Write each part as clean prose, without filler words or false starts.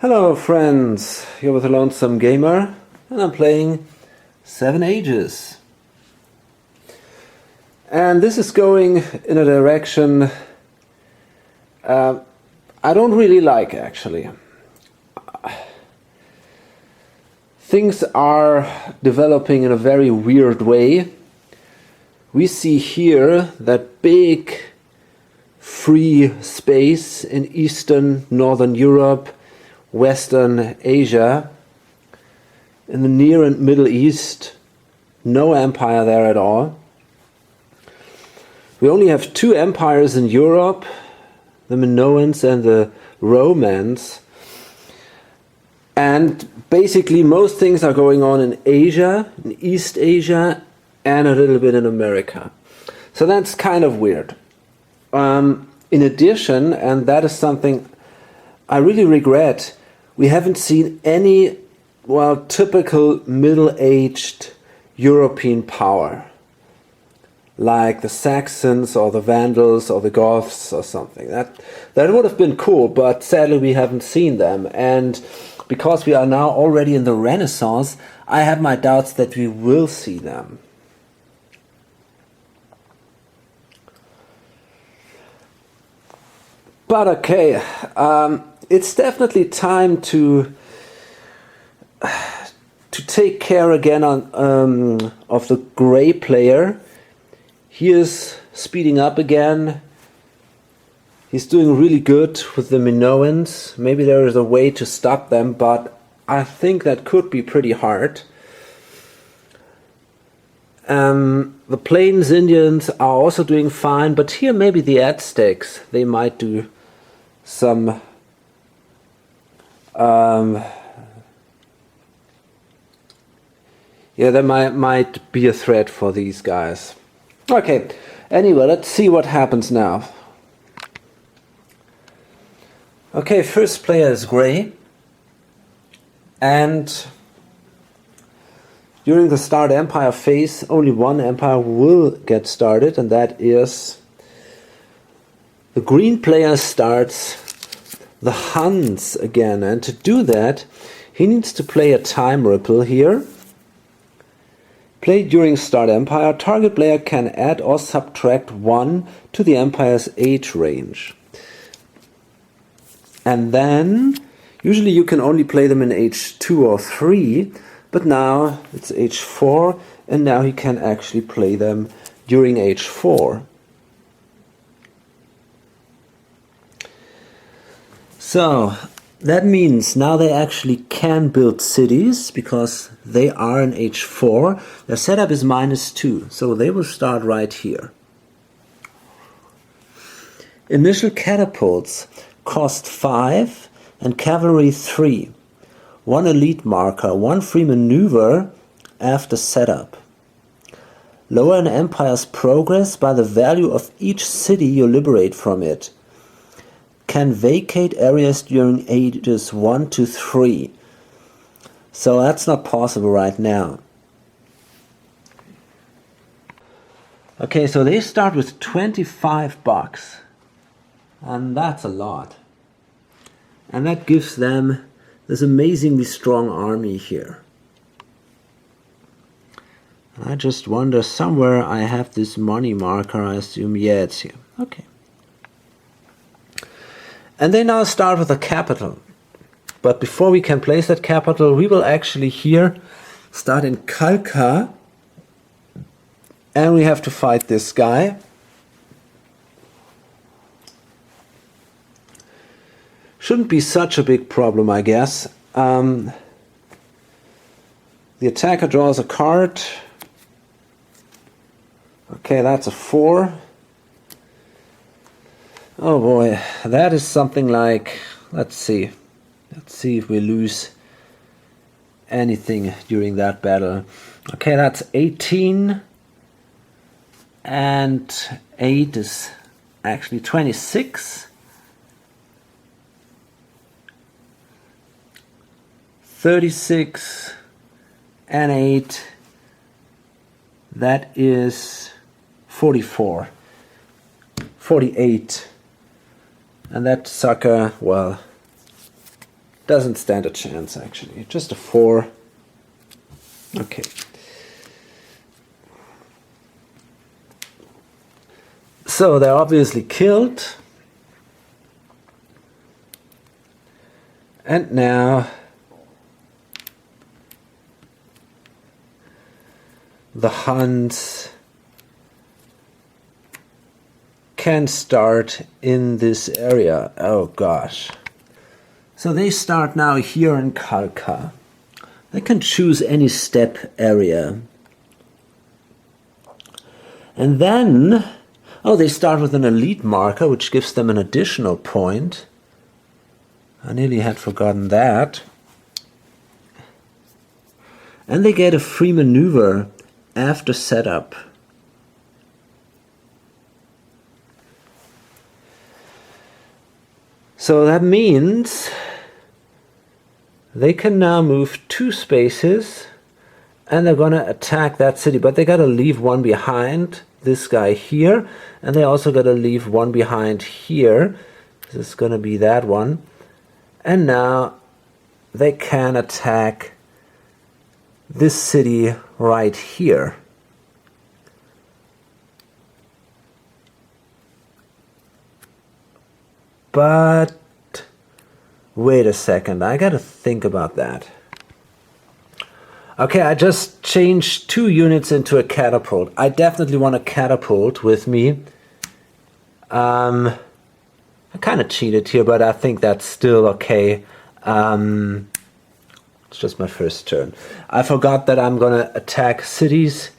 Hello friends, you're with the Lonesome Gamer and I'm playing 7 Ages. And this is going in a direction I don't really like actually. Things are developing in a very weird way. We see here that big free space in Eastern, Northern Europe, Western Asia, in the Near and Middle East, no empire there at all. We only have 2 empires in Europe, the Minoans and the Romans. And basically most things are going on in Asia, in East Asia, and a little bit in America. So that's kind of weird. In addition, and that is something I really regret, we haven't seen any, well, typical middle-aged European power, like the Saxons or the Vandals or the Goths or something. That would have been cool, but sadly we haven't seen them. And because we are now already in the Renaissance, I have my doubts that we will see them. But okay, it's definitely time to take care again of the gray player. He is speeding up again. He's doing really good with the Minoans. Maybe there is a way to stop them, but I think that could be pretty hard. The Plains Indians are also doing fine, but here maybe the Aztecs, they might do some yeah, there might be a threat for these guys. Okay, anyway, let's see what happens now. Okay, first player is gray, and during the start empire phase only one empire will get started, and that is the green player starts the Huns again, and to do that he needs to play a time ripple here. Play during start empire, target player can add or subtract 1 to the empire's age range. And then, usually you can only play them in age 2 or 3, but now it's age 4, and now he can actually play them during age 4. So that means now they actually can build cities because they are in age 4. Their setup is -2, so they will start right here. Initial catapults cost 5 and cavalry 3. 1 elite marker, 1 free maneuver after setup. Lower an empire's progress by the value of each city you liberate from it. Can vacate areas during ages 1 to 3. So that's not possible right now. Okay, so they start with 25 bucks. And that's a lot. And that gives them this amazingly strong army here. I just wonder, somewhere I have this money marker, I assume. Yeah, it's here. Okay. And they now start with a capital. But before we can place that capital, we will actually here start in Kalka. And we have to fight this guy. Shouldn't be such a big problem, I guess. The attacker draws a card. Okay, that's a 4. Oh boy, that is something like, let's see if we lose anything during that battle. Okay, that's 18, and 8 is actually 26. 36 and 8, that is 44. 48. And that sucker, well, Doesn't stand a chance, actually. Just a 4. Okay. So they're obviously killed. And now the Huns can start in this area. Oh gosh. So they start now here in Kalka. They can choose any steppe area. And then, oh, they start with an elite marker, which gives them an additional point. I nearly had forgotten that. And they get a free maneuver after setup. So that means they can now move 2 spaces and they're going to attack that city. But they got to leave one behind, this guy here. And they also got to leave one behind here. This is going to be that one. And now they can attack this city right here. But wait a second, I gotta think about that. Okay, I just changed 2 units into a catapult. I definitely want a catapult with me. I kind of cheated here, but I think that's still okay. It's just my first turn. I forgot that I'm gonna attack cities,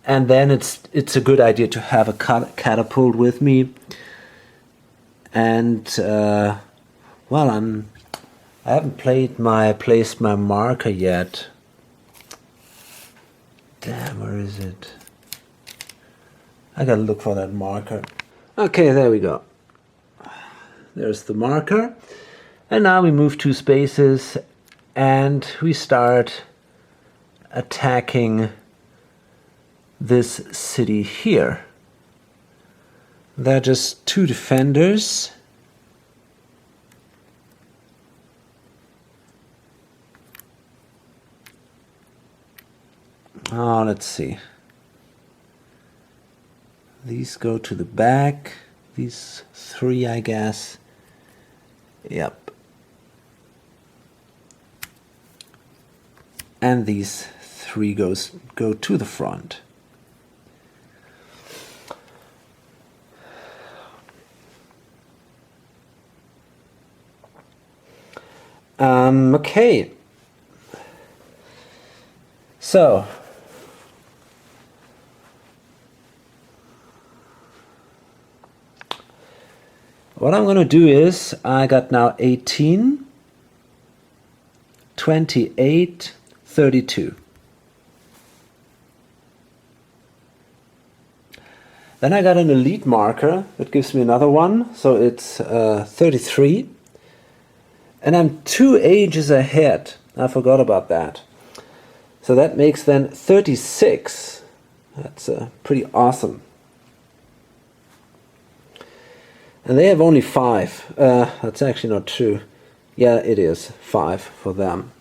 and then it's a good idea to have a catapult with me. And well, I haven't placed my marker yet. Damn, where is it? I gotta look for that marker. Okay, there we go. There's the marker. And now we move 2 spaces and we start attacking this city here. There are just 2 defenders. Oh, let's see. These go to the back. These 3, I guess. Yep. And these 3 go to the front. Okay. So what I'm going to do is, I got now 18, 28, 32. Then I got an elite marker that gives me another one, so it's 33. And I'm 2 ages ahead. I forgot about that. So that makes then 36. That's pretty awesome. And they have only 5. That's actually not true. Yeah, it is 5 for them.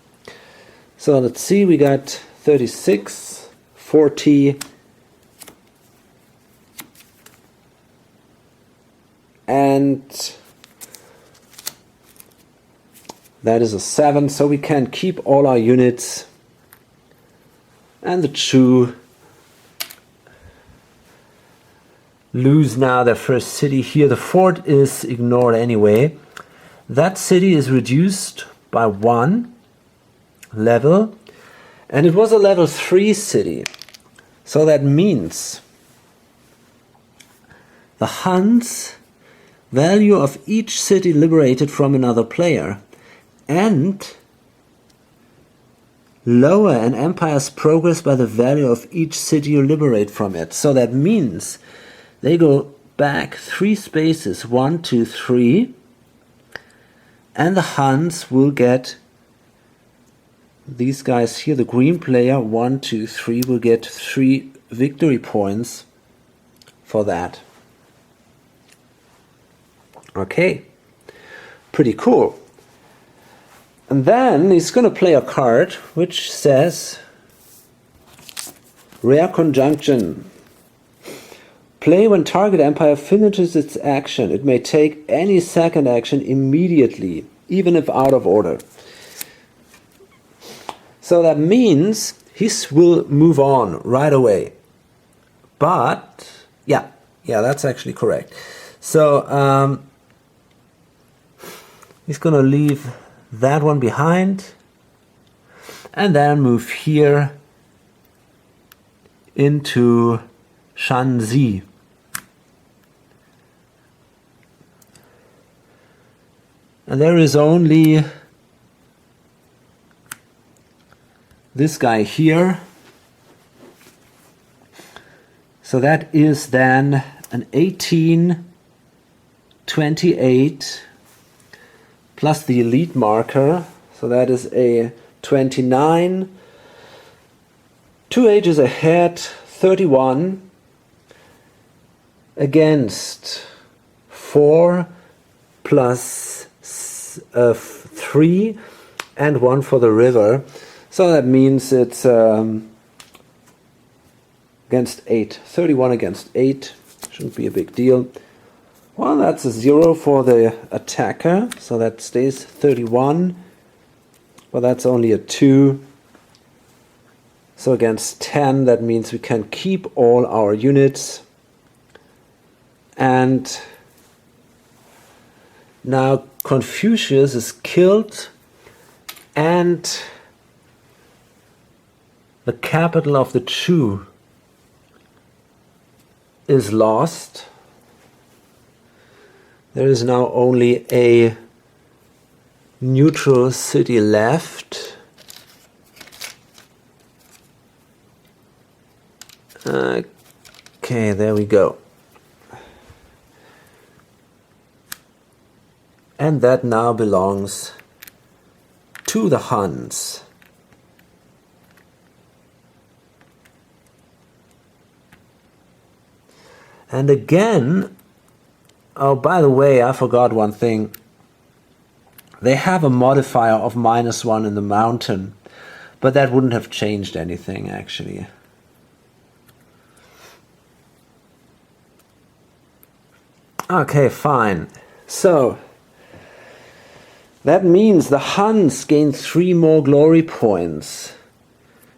So let's see, we got 36, 40, and that is a 7, so we can keep all our units. And the Chu lose now their first city here. The fort is ignored anyway. That city is reduced by 1 level, and it was a level 3 city. So that means the Huns' value of each city liberated from another player and lower an empire's progress by the value of each city you liberate from it. So that means they go back 3 spaces, 1, 2, 3, and the Huns will get, these guys here, the green player, 1, 2, 3, will get 3 victory points for that. Okay, pretty cool. And then he's going to play a card which says Rare Conjunction. Play when target empire finishes its action. It may take any second action immediately, even if out of order. So that means he will move on right away. But, yeah, that's actually correct. So, he's going to leave that one behind and then move here into Shanxi. And there is only this guy here. So that is then an 1828 plus the elite marker. So that is a 29. 2 ages ahead, 31 against 4 plus 3 and 1 for the river. So that means it's against 8. 31 against 8. Shouldn't be a big deal. Well, that's a 0 for the attacker. So that stays 31. Well, that's only a 2. So against 10, that means we can keep all our units. And now Confucius is killed and the capital of the Chu is lost. There is now only a neutral city left. Okay, there we go. And that now belongs to the Huns. And again, oh, by the way, I forgot one thing. They have a modifier of -1 in the mountain, but that wouldn't have changed anything, actually. Okay, fine. So, that means the Huns gain 3 more glory points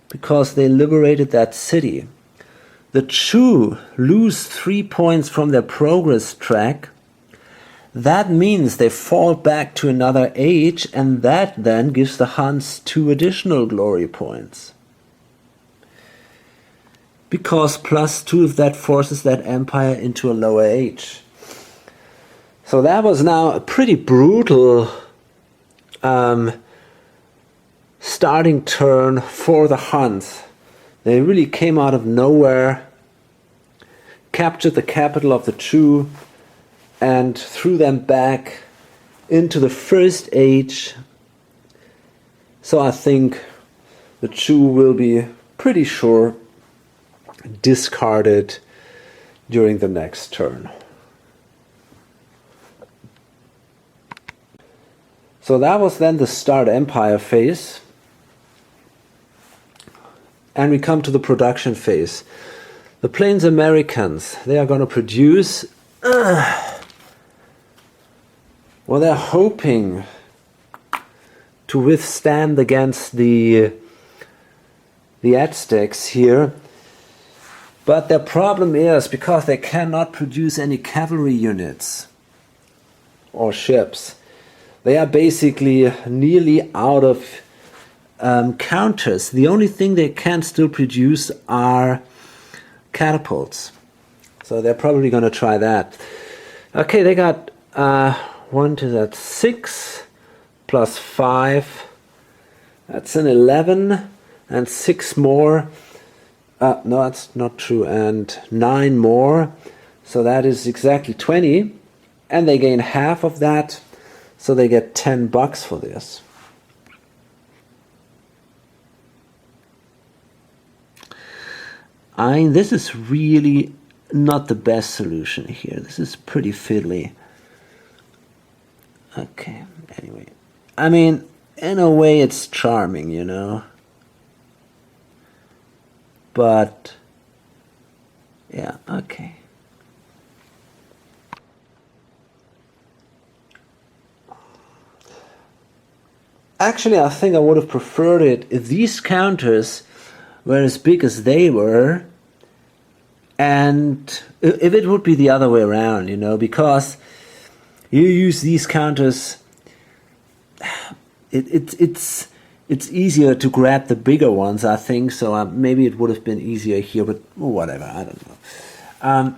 because they liberated that city. The Chu lose 3 points from their progress track. That means they fall back to another age, and that then gives the Huns 2 additional glory points. Because +2 of that forces that empire into a lower age. So that was now a pretty brutal starting turn for the Huns. They really came out of nowhere, captured the capital of the Chu, and threw them back into the first age. So I think the Chu will be pretty sure discarded during the next turn. So that was then the start empire phase. And we come to the production phase. The Plains Americans, they are going to produce... well, they're hoping to withstand against the Aztecs here. But their problem is, because they cannot produce any cavalry units or ships, they are basically nearly out of counters. The only thing they can still produce are catapults. So they're probably going to try that. Okay, they got 6 plus 5. That's an 11. And 6 more. No, that's not true. And 9 more. So that is exactly 20. And they gain half of that. So they get $10 for this. This is really not the best solution here. This is pretty fiddly. Okay, anyway. in a way it's charming, you know. But yeah, okay. Actually, I think I would have preferred it if these counters were as big as they were, and if it would be the other way around, you know, because you use these counters, it's easier to grab the bigger ones, I think. So maybe it would have been easier here, but whatever, I don't know.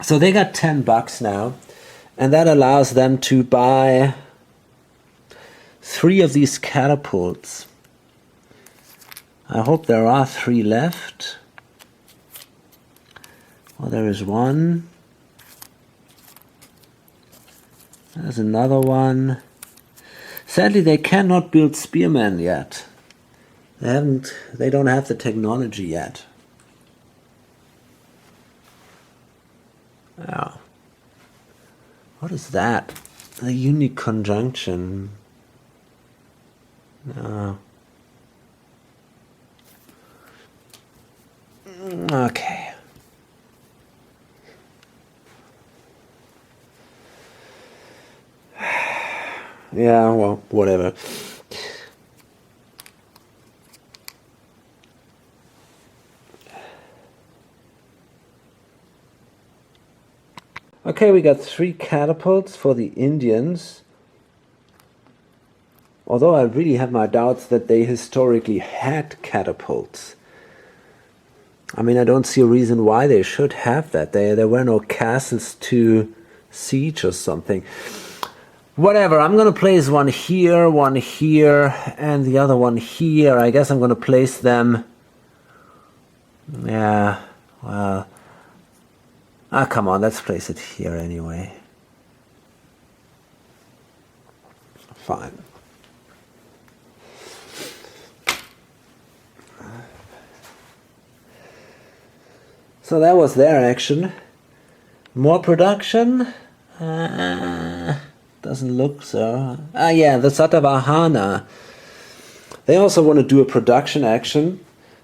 So they got $10 now, and that allows them to buy 3 of these catapults. I hope there are 3 left. Well, there is one. There's another one. Sadly, they cannot build spearmen yet. They don't have the technology yet. Oh. What is that? A unique conjunction. No. Okay. Yeah, well, whatever. Okay, we got 3 catapults for the Indians. Although I really have my doubts that they historically had catapults. I mean, I don't see a reason why they should have that. There were no castles to siege or something. Whatever, I'm going to place one here, and the other one here. I guess I'm going to place them... Yeah, well... come on, let's place it here anyway. Fine. So that was their action. More production? Doesn't look so. Yeah, the Satavahana. They also want to do a production action.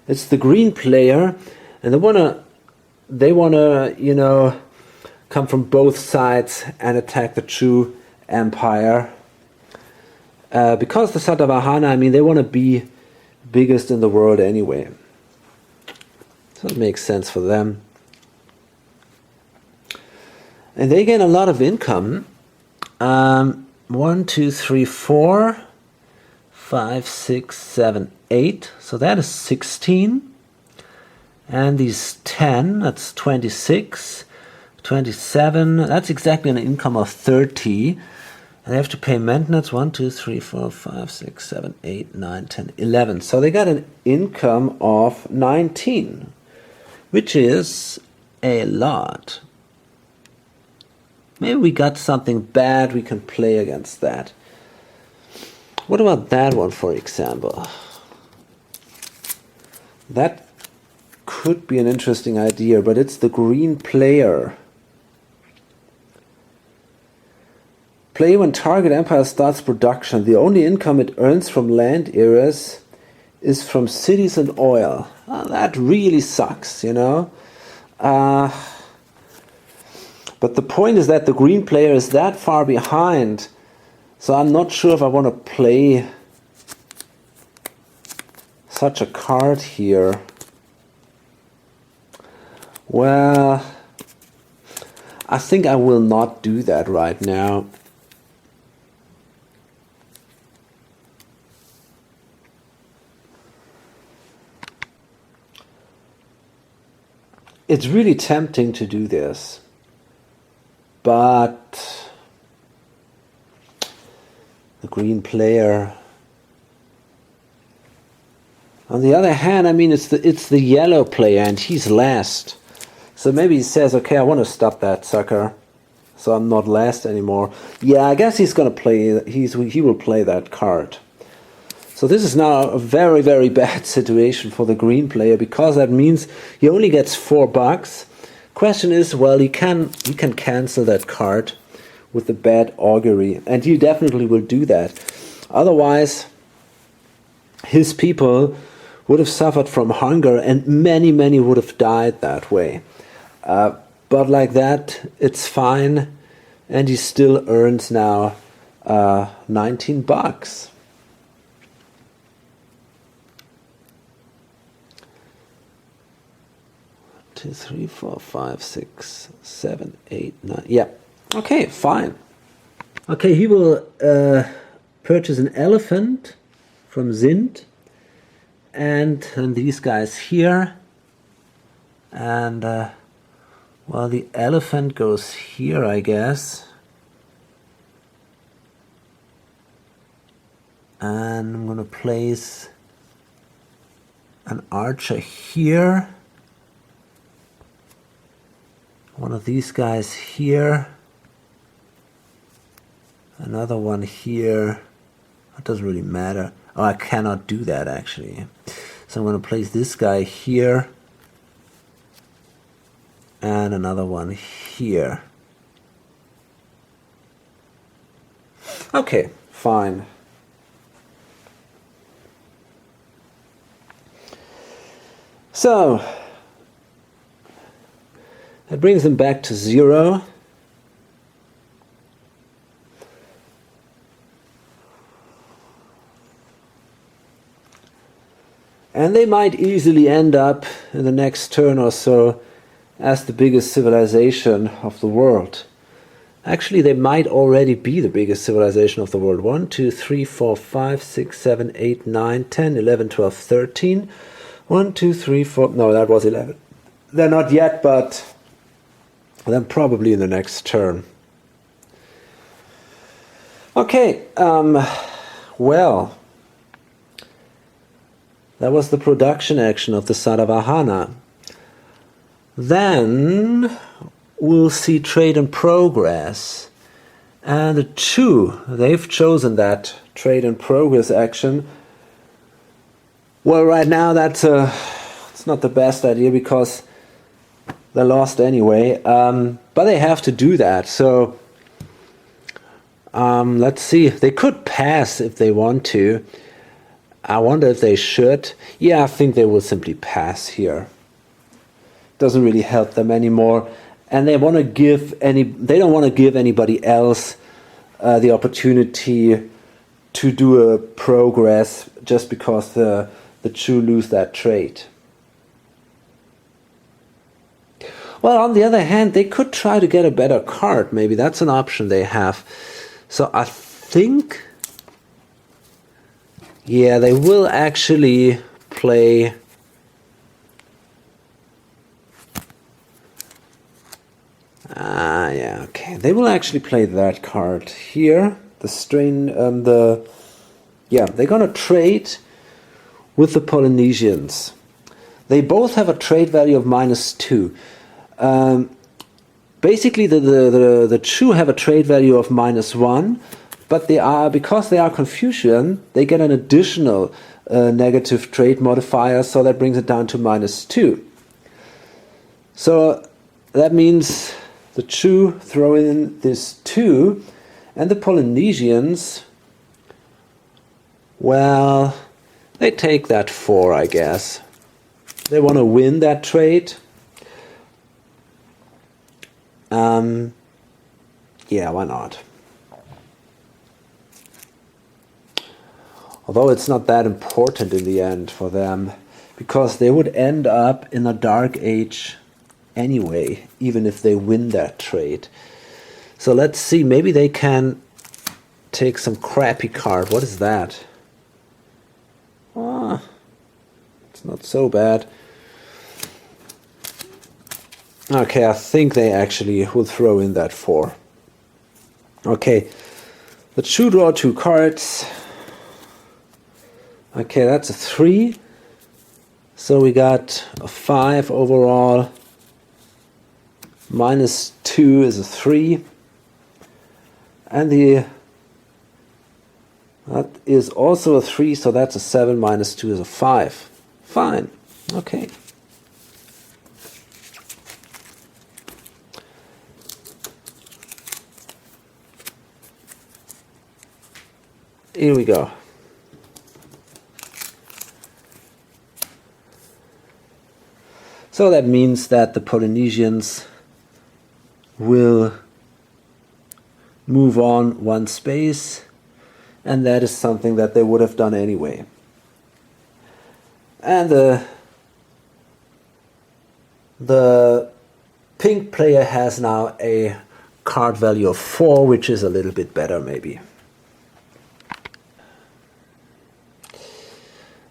It's the green player, and they wanna, you know, come from both sides and attack the Chu Empire. Because the Satavahana, I mean, they want to be biggest in the world anyway. So it makes sense for them. And they gain a lot of income. 1, 2, 3, 4, 5, 6, 7, 8. So that is 16. And these 10, that's 26, 27. That's exactly an income of 30. And they have to pay maintenance 1, 2, 3, 4, 5, 6, 7, 8, 9, 10, 11. So they got an income of 19, which is a lot. Maybe we got something bad we can play against that. What about that one, for example? That could be an interesting idea, but it's the green player. Play when target empire starts production. The only income it earns from land areas is from cities and oil. That really sucks, you know. But the point is that the green player is that far behind, so I'm not sure if I want to play such a card here. Well, I think I will not do that right now. It's really tempting to do this, but the green player. On the other hand, I mean, it's the yellow player, and he's last. So maybe he says, okay, I want to stop that sucker, so I'm not last anymore. Yeah, I guess he's gonna play. He will play that card. So this is now a very, very bad situation for the green player, because that means he only gets $4. Question is, well, he can cancel that card with the bad augury, and he definitely will do that. Otherwise, his people would have suffered from hunger, and many, many would have died that way. But like that, it's fine, and he still earns now $19. 2, 3, 4, 5, 6, 7, 8, 9. Yeah. Okay, fine. Okay, he will purchase an elephant from Sind, and these guys here. And well, the elephant goes here, I guess. And I'm gonna place an archer here. One of these guys here. Another one here. It doesn't really matter. Oh, I cannot do that actually. So I'm going to place this guy here. And another one here. Okay, fine. So, that brings them back to 0. And they might easily end up in the next turn or so as the biggest civilization of the world. Actually, they might already be the biggest civilization of the world. 1, 2, 3, 4, 5, 6, 7, 8, 9, 10, 11, 12, 13. 1, 2, 3, 4. No, that was 11. They're not yet, but then probably in the next turn. Okay, well, that was the production action of the Satavahana. Then we'll see trade and progress. And the Chu, they've chosen that trade and progress action. Well, right now it's not the best idea because they lost anyway. But they have to do that. So let's see. They could pass if they want to. I wonder if they should. Yeah, I think they will simply pass here. Doesn't really help them anymore, and they don't want to give anybody else the opportunity to do a progress just because the Chu lose that trade. Well, on the other hand, they could try to get a better card. Maybe that's an option they have. So I think, yeah, they will actually play. Yeah, okay. They will actually play that card here. The strain, they're gonna trade with the Polynesians. They both have a trade value of -2. Basically, the Chu have a trade value of -1, but because they are Confucian, they get an additional negative trade modifier, so that brings it down to -2. So that means the Chu throw in this 2, and the Polynesians, well, they take that 4, I guess. They want to win that trade. Yeah, why not? Although it's not that important in the end for them, because they would end up in a dark age anyway, even if they win that trade. So let's see, maybe they can take some crappy card. What is that? It's not so bad. Okay, I think they actually will throw in that 4. Okay, the Chu draw 2 cards. Okay, that's a 3. So we got a 5 overall. -2 is a 3. And that is also a 3, so that's a 7. -2 is a 5. Fine. Okay. Here we go. So that means that the Polynesians will move on one space, and that is something that they would have done anyway. And the pink player has now a card value of 4, which is a little bit better maybe.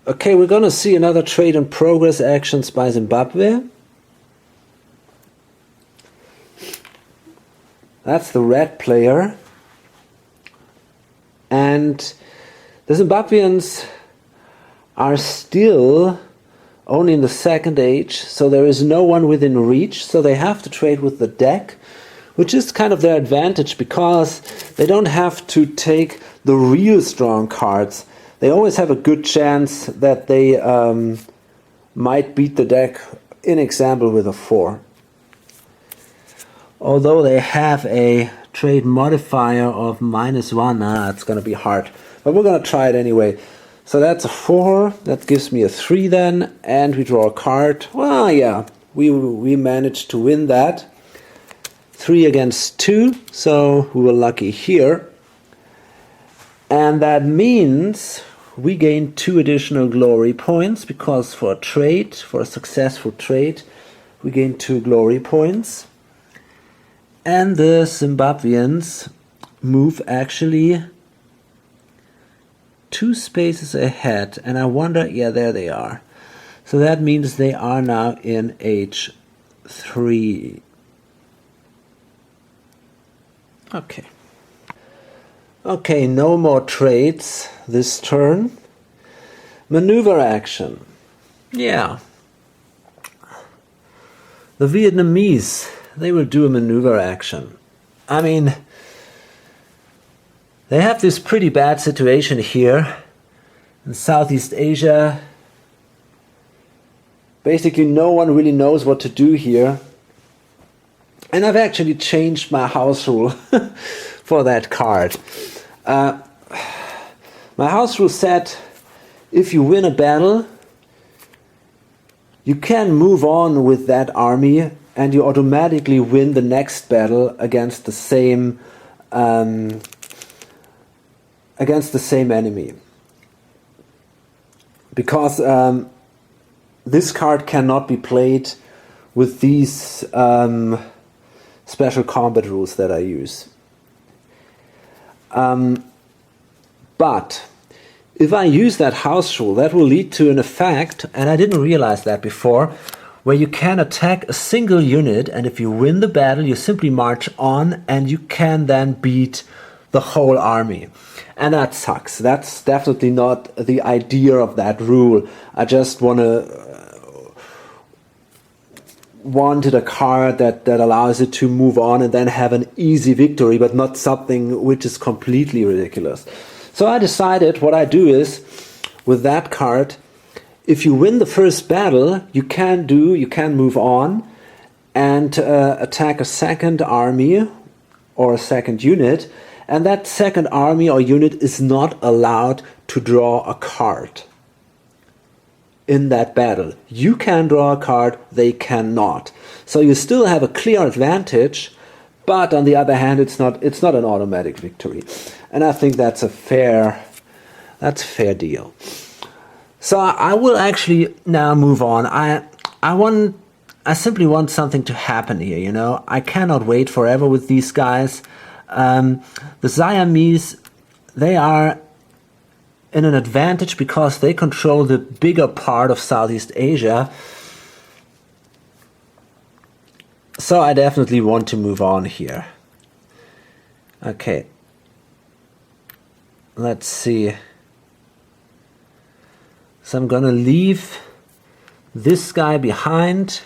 Okay, we're going to see another trade in progress actions by Zimbabwe. That's the red player. And the Zimbabweans are still only in the second age, so there is no one within reach, so they have to trade with the deck, which is kind of their advantage because they don't have to take the real strong cards. They always have a good chance that they might beat the deck, in example with a 4. Although they have a trade modifier of -1, it's going to be hard. But we're going to try it anyway. So that's a 4, that gives me a 3 then, and we draw a card. Well, yeah, we managed to win that. 3 against 2, so we were lucky here. And that means we gain 2 additional glory points, because for a trade, for a successful trade, we gain 2 glory points. And the Zimbabweans move actually 2 spaces ahead, and I wonder, yeah, there they are. So that means they are now in age 3. Okay. Okay, no more trades this turn. Maneuver action. Yeah. The Vietnamese, they will do a maneuver action. I mean, they have this pretty bad situation here in Southeast Asia. Basically, no one really knows what to do here. And I've actually changed my house rule for that card. My house rule said, if you win a battle, you can move on with that army and you automatically win the next battle against the same enemy. Because this card cannot be played with these special combat rules that I use. But if I use that house rule, that will lead to an effect, and I didn't realize that before, where you can attack a single unit, and if you win the battle, you simply march on, and you can then beat the whole army. And that sucks. That's definitely not the idea of that rule. I just wanted a card that allows it to move on and then have an easy victory, but not something which is completely ridiculous. So I decided what I do is, with that card, if you win the first battle, you can move on and attack a second army or a second unit, and that second army or unit is not allowed to draw a card in that battle. You can draw a card, they cannot. So you still have a clear advantage, but on the other hand, it's not an automatic victory. And I think that's a fair deal. So I will actually now move on. I simply want something to happen here, you know. I cannot wait forever with these guys. The Siamese, they are in an advantage because they control the bigger part of Southeast Asia. So I definitely want to move on here. Okay. Let's see. So I'm gonna leave this guy behind.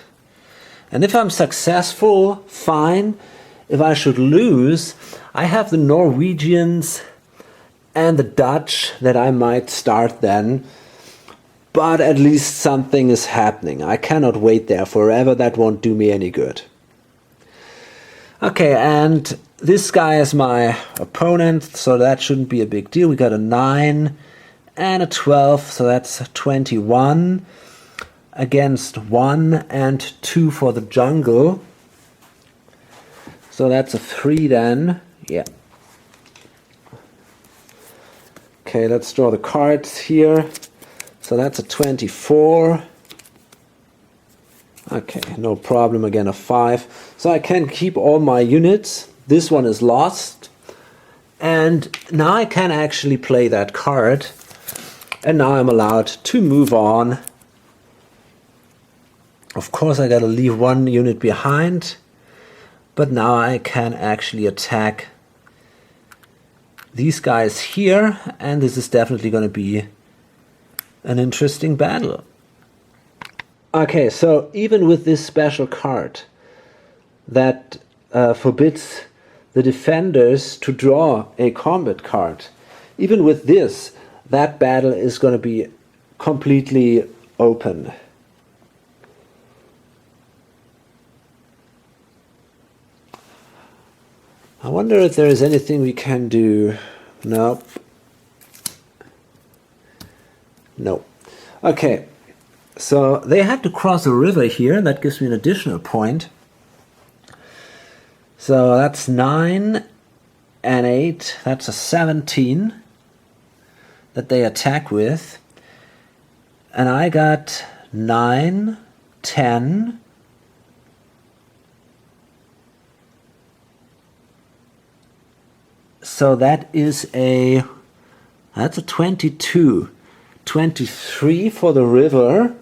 And if I'm successful, fine. If I should lose, I have the Norwegians and the Dutch that I might start then. But at least something is happening. I cannot wait there forever. That won't do me any good. Okay, and this guy is my opponent, so that shouldn't be a big deal. We got a 9 and a 12, so that's 21 against 1 and 2 for the jungle. So that's a 3 then. Yeah. Okay, let's draw the cards here. So that's a 24. Okay, no problem. Again, a 5. So I can keep all my units. This one is lost. And now I can actually play that card. And now I'm allowed to move on. Of course, I gotta leave one unit behind. But now I can actually attack these guys here. And this is definitely gonna be an interesting battle. Okay, so even with this special card that forbids the defenders to draw a combat card, even with this, that battle is going to be completely open. I wonder if there is anything we can do. Nope. No. Okay. So they had to cross a river here. That gives me an additional point. So that's 9 and 8. That's a 17 that they attack with. And I got 9, 10. So that's a 22. 23 for the river.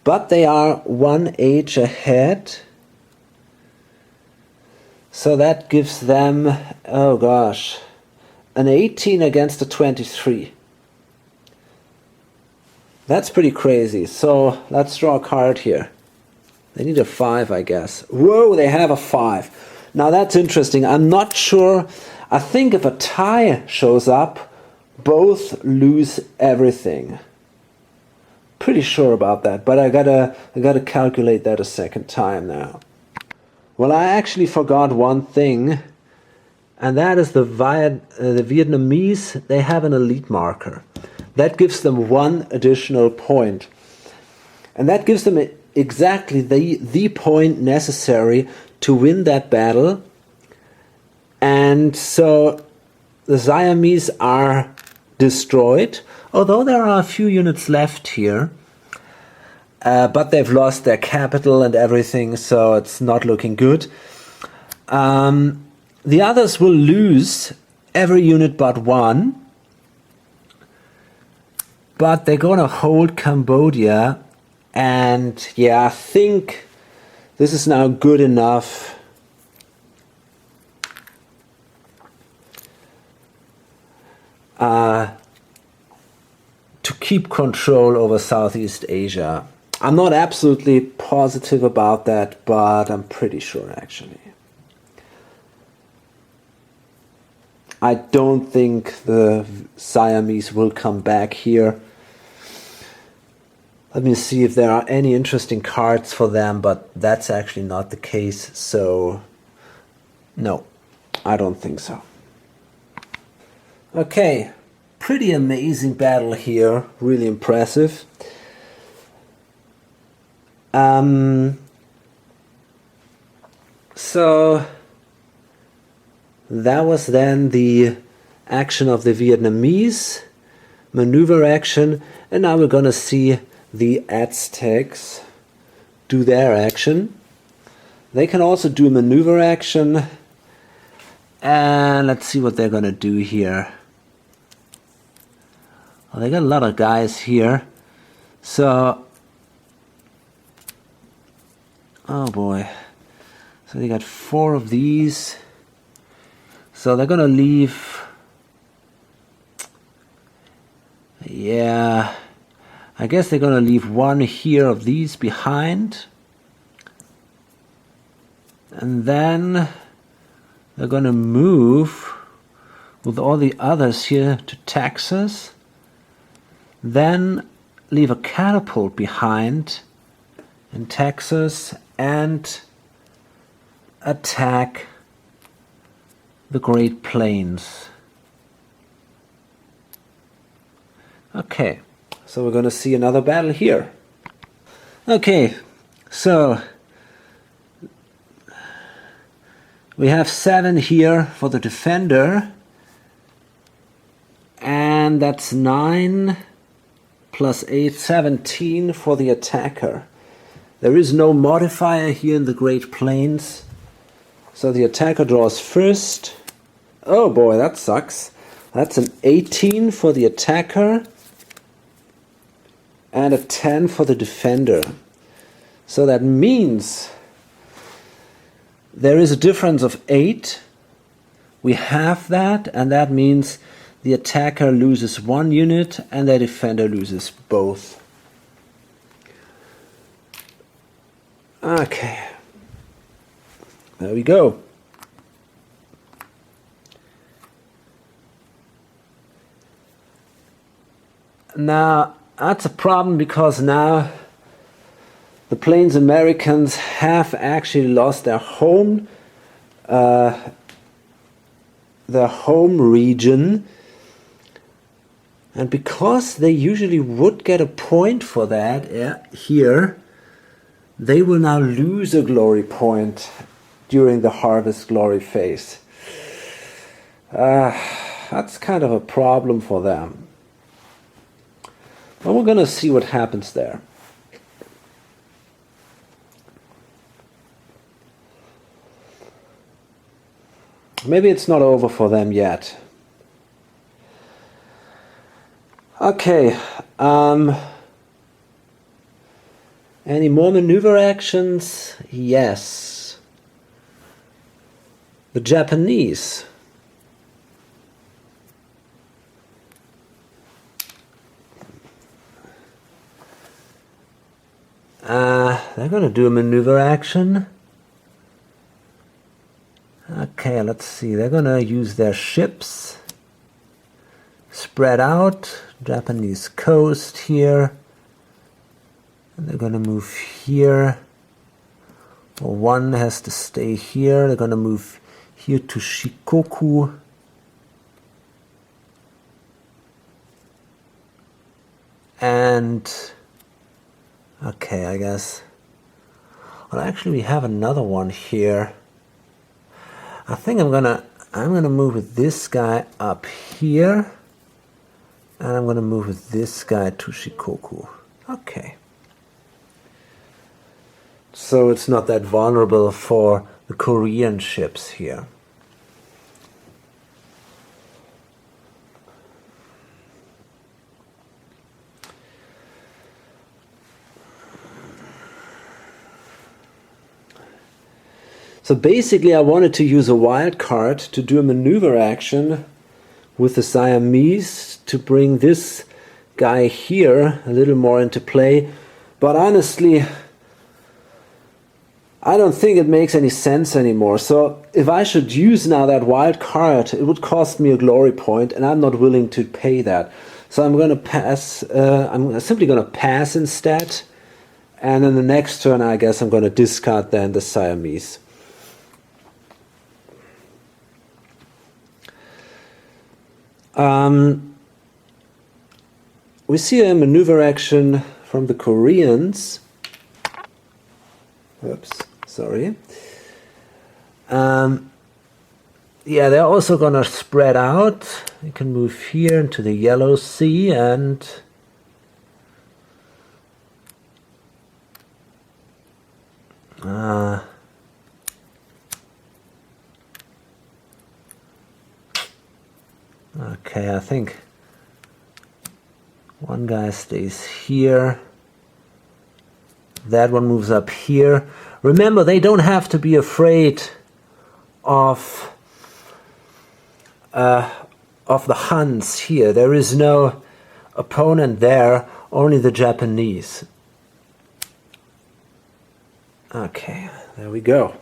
But they are 1 age ahead. So that gives them, oh gosh, an 18 against a 23. That's pretty crazy. So let's draw a card here. They need a 5, I guess. Whoa, they have a 5. Now that's interesting. I'm not sure. I think if a tie shows up, both lose everything. Pretty sure about that, but I gotta calculate that a second time now. Well, I actually forgot one thing, and that is the Vietnamese. They have an elite marker that gives them 1 additional point, and that gives them exactly the point necessary to win that battle. And so the Siamese are destroyed, although there are a few units left here, but they've lost their capital and everything, so it's not looking good. The others will lose every unit but 1, but they're gonna hold Cambodia, and yeah, I think this is now good enough. To keep control over Southeast Asia. I'm not absolutely positive about that, but I'm pretty sure actually. I don't think the Siamese will come back here. Let me see if there are any interesting cards for them, but that's actually not the case, so no, I don't think so. Okay, pretty amazing battle here, really impressive. So that was then the action of the Vietnamese, maneuver action, and now we're gonna see the Aztecs do their action. They can also do maneuver action, and let's see what they're gonna do here. Well, they got a lot of guys here, so oh boy, so they got 4 of these, so they're gonna leave, yeah, I guess they're gonna leave 1 here of these behind, and then they're gonna move with all the others here to Texas, then leave a catapult behind in Texas and attack the Great Plains. Okay, so we're going to see another battle here. Okay, so we have 7 here for the defender, and that's 9 plus 8, 17 for the attacker. There is no modifier here in the Great Plains, so the attacker draws first. Oh boy, that sucks. That's an 18 for the attacker and a 10 for the defender. So that means there is a difference of 8. We have that, and that means the attacker loses 1 unit and the defender loses both. Okay, there we go. Now that's a problem, because now the Plains Americans have actually lost their home region, and because they usually would get a point for that here, they will now lose a glory point during the harvest glory phase. That's kind of a problem for them. But we're going to see what happens there. Maybe it's not over for them yet. Okay. Any more maneuver actions? Yes. The Japanese. They're going to do a maneuver action. Okay, let's see. They're going to use their ships. Spread out. Japanese coast here. And they're going to move here. Well, one has to stay here. They're going to move here to Shikoku. And okay, I guess. Well, actually, we have another one here. I think I'm gonna move with this guy up here, and I'm gonna move with this guy to Shikoku. Okay. So it's not that vulnerable for the Korean ships here. So basically I wanted to use a wild card to do a maneuver action with the Siamese to bring this guy here a little more into play. But honestly, I don't think it makes any sense anymore. So if I should use now that wild card, it would cost me a glory point, and I'm not willing to pay that. So I'm going to pass. I'm simply going to pass instead. And in the next turn, I guess I'm going to discard then the Siamese. We see a maneuver action from the Koreans. Oops, sorry. Yeah, they're also gonna spread out. You can move here into the Yellow Sea and okay, I think one guy stays here. That one moves up here. Remember, they don't have to be afraid of the Huns here. There is no opponent there, only the Japanese. Okay, there we go.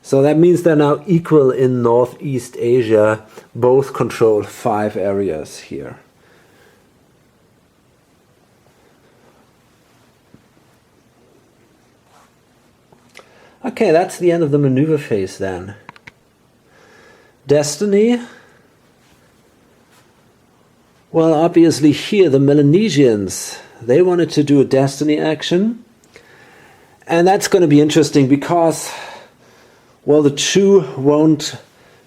So that means they're now equal in Northeast Asia. Both control 5 areas here. Okay, that's the end of the maneuver phase then. Destiny. Well, obviously here the Melanesians, they wanted to do a destiny action. And that's going to be interesting because, well, the Chu won't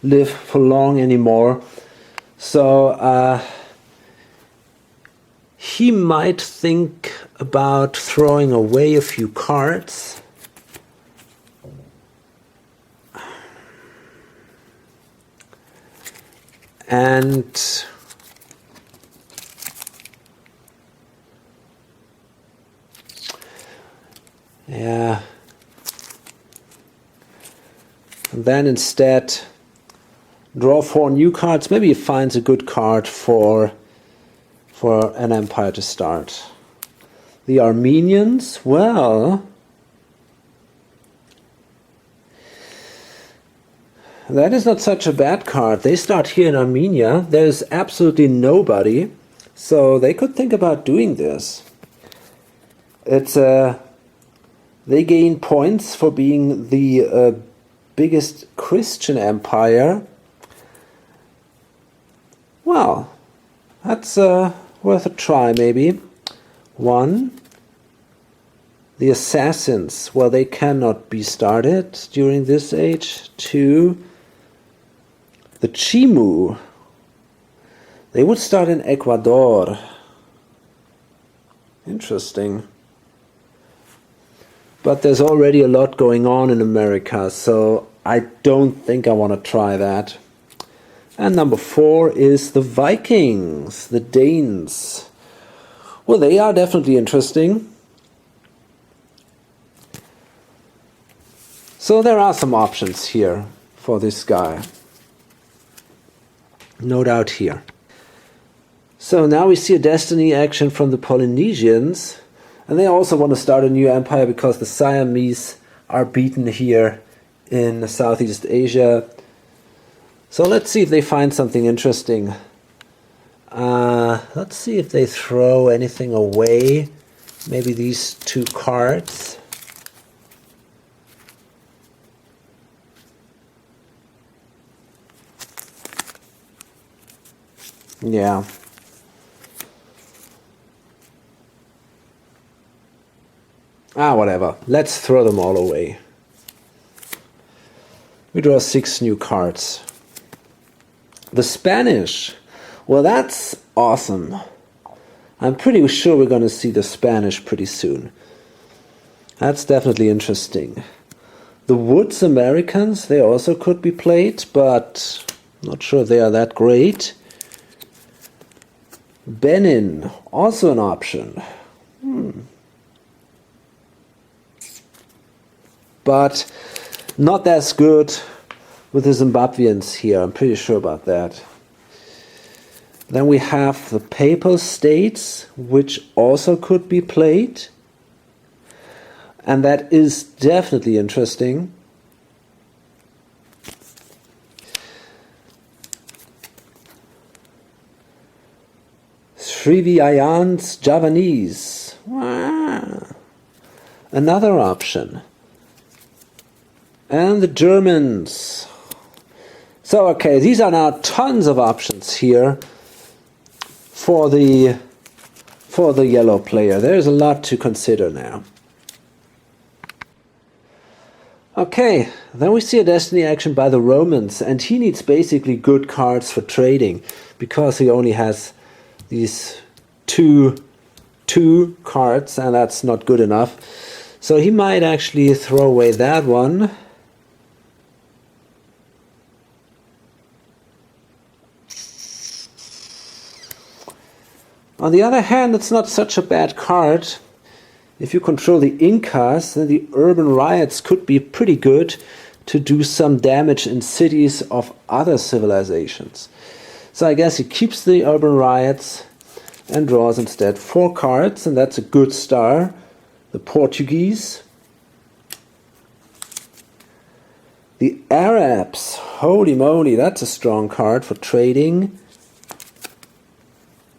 live for long anymore. So he might think about throwing away a few cards. And yeah, and then instead draw 4 new cards. Maybe he finds a good card for an empire to start. The Armenians, well, that is not such a bad card. They start here in Armenia. There's absolutely nobody, so they could think about doing this. It's they gain points for being the biggest Christian empire. Well, that's worth a try, maybe. 1. The Assassins. Well, they cannot be started during this age. 2. The Chimu. They would start in Ecuador. Interesting. But there's already a lot going on in America, so I don't think I want to try that. And number 4 is the Vikings, the Danes. Well, they are definitely interesting. So there are some options here for this guy. No doubt here. So now we see a destiny action from the Polynesians. And they also want to start a new empire because the Siamese are beaten here in Southeast Asia. So let's see if they find something interesting. Let's see if they throw anything away. Maybe these 2 cards. Yeah. Whatever. Let's throw them all away. We draw 6 new cards. The Spanish. Well, that's awesome. I'm pretty sure we're going to see the Spanish pretty soon. That's definitely interesting. The Woods Americans, they also could be played, but I'm not sure they are that great. Benin, also an option. But not as good with the Zimbabweans here. I'm pretty sure about that. Then we have the Papal States, which also could be played. And that is definitely interesting. Srivijayan's Javanese. Another option. And the Germans. So, okay, these are now tons of options here for the yellow player. There's a lot to consider now. Okay, then we see a destiny action by the Romans, and he needs basically good cards for trading because he only has these two cards, and that's not good enough. So he might actually throw away that one. On the other hand, it's not such a bad card. If you control the Incas, then the urban riots could be pretty good to do some damage in cities of other civilizations. So I guess he keeps the urban riots and draws instead 4 cards, and that's a good star. The Portuguese. The Arabs. Holy moly, that's a strong card for trading.